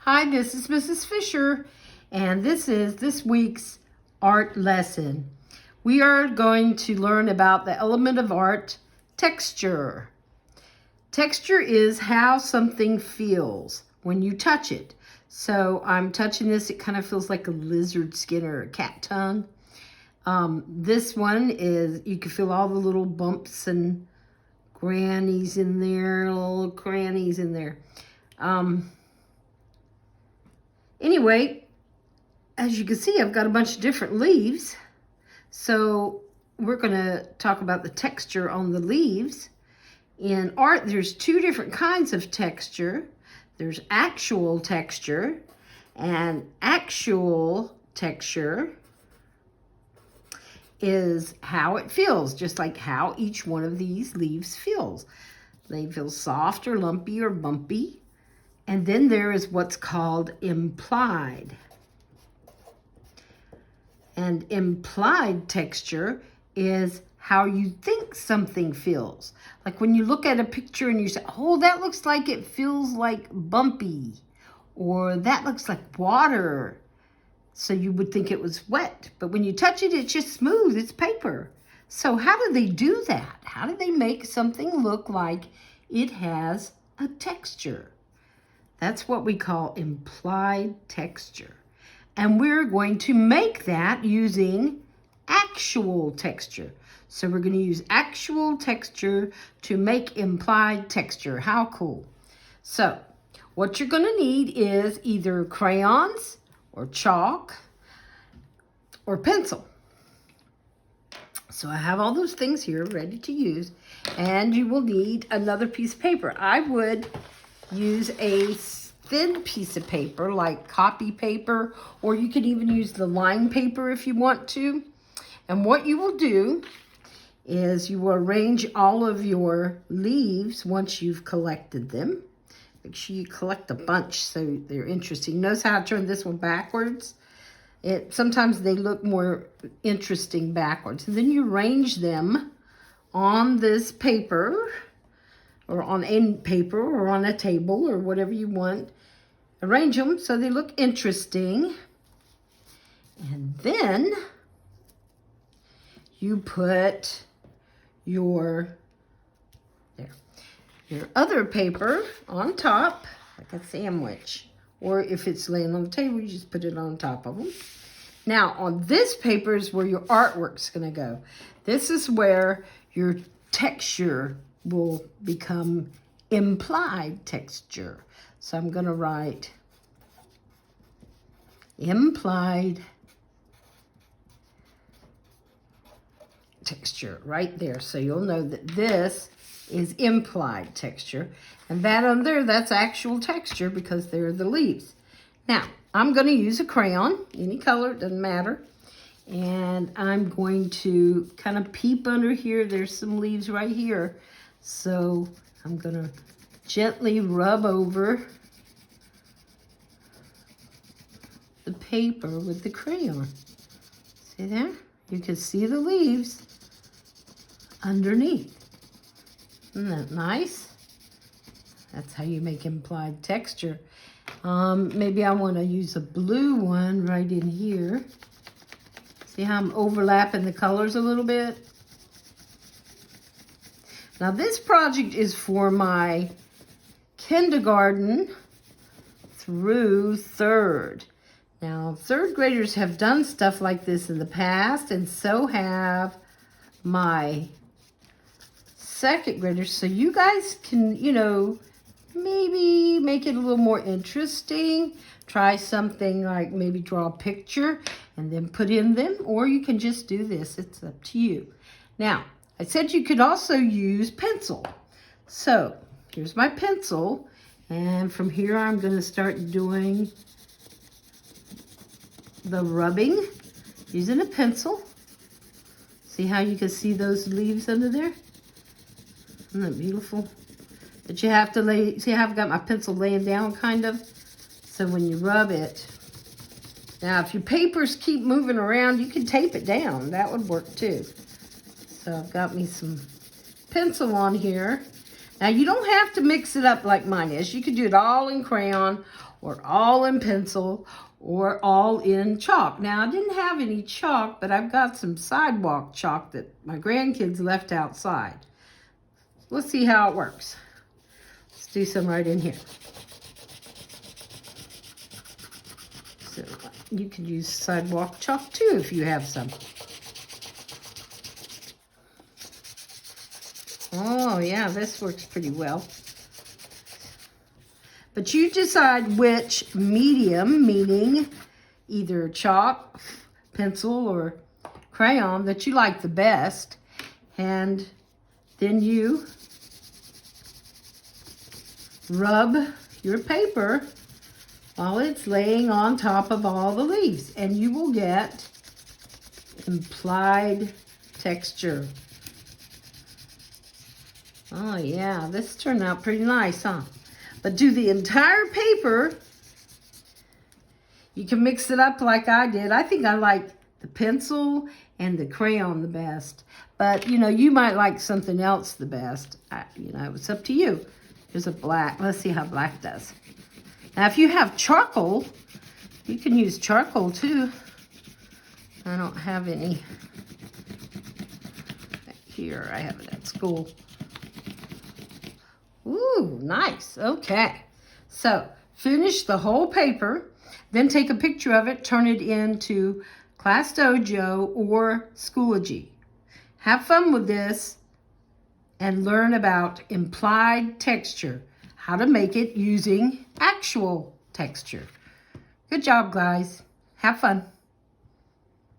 Hi, this is Mrs. Fisher, and this is this week's art lesson. We are going to learn about the element of art, texture. Texture is how something feels when you touch it. So I'm touching this, it kind of feels like a lizard skin or a cat tongue. This one is, you can feel all the little bumps and grannies in there, little crannies in there. Anyway, as you can see, I've got a bunch of different leaves. So we're going to talk about the texture on the leaves. In art, there's two different kinds of texture. There's actual texture, and actual texture is how it feels, just like how each one of these leaves feels. They feel soft or lumpy or bumpy. And then there is what's called implied. And implied texture is how you think something feels. Like when you look at a picture and you say, oh, that looks like it feels like bumpy, or that looks like water. So you would think it was wet, but when you touch it, it's just smooth, it's paper. So how do they do that? How do they make something look like it has a texture? That's what we call implied texture. And we're going to make that using actual texture. So we're going to use actual texture to make implied texture. How cool. So what you're going to need is either crayons or chalk or pencil. So I have all those things here ready to use. And you will need another piece of paper. I would use a thin piece of paper like copy paper, or you could even use the line paper if you want to. And what you will do is you will arrange all of your leaves once you've collected them. Make sure you collect a bunch so they're interesting. Notice how I turned this one backwards? Sometimes they look more interesting backwards. And then you arrange them on this paper, or on any paper, or on a table, or whatever you want. Arrange them so they look interesting. And then you put your other paper on top, like a sandwich. Or if it's laying on the table, you just put it on top of them. Now, on this paper is where your artwork's going to go. This is where your texture will become implied texture. So I'm going to write implied texture right there. So you'll know that this is implied texture. And that on there, that's actual texture because they're the leaves. Now, I'm going to use a crayon, any color, it doesn't matter. And I'm going to kind of peep under here. There's some leaves right here. So I'm going to gently rub over the paper with the crayon. See there? You can see the leaves underneath. Isn't that nice? That's how you make implied texture. Maybe I want to use a blue one right in here. See how I'm overlapping the colors a little bit? Now this project is for my kindergarten through third. Now third graders have done stuff like this in the past, and so have my second graders. So you guys can, maybe make it a little more interesting. Try something like maybe draw a picture and then put in them, or you can just do this. It's up to you. Now, I said you could also use pencil. So here's my pencil, and from here I'm going to start doing the rubbing using a pencil. See how you can see those leaves under there? Isn't that beautiful? But you have to see how I've got my pencil laying down kind of? So when you rub it, now if your papers keep moving around, you can tape it down. That would work too. So I've got me some pencil on here. Now, you don't have to mix it up like mine is. You could do it all in crayon or all in pencil or all in chalk. Now, I didn't have any chalk, but I've got some sidewalk chalk that my grandkids left outside. Let's see how it works. Let's do some right in here. So you could use sidewalk chalk too if you have some. Oh yeah, this works pretty well. But you decide which medium, meaning either chalk, pencil, or crayon that you like the best. And then you rub your paper while it's laying on top of all the leaves, and you will get implied texture. Oh yeah, this turned out pretty nice, huh? But do the entire paper. You can mix it up like I did. I think I like the pencil and the crayon the best. But, you know, you might like something else the best. You know, it's up to you. Here's a black. Let's see how black does. Now, if you have charcoal, you can use charcoal too. I don't have any here. I have it at school. Ooh, nice. Okay. So, finish the whole paper. Then take a picture of it. Turn it into Class Dojo or Schoology. Have fun with this and learn about implied texture. How to make it using actual texture. Good job, guys. Have fun.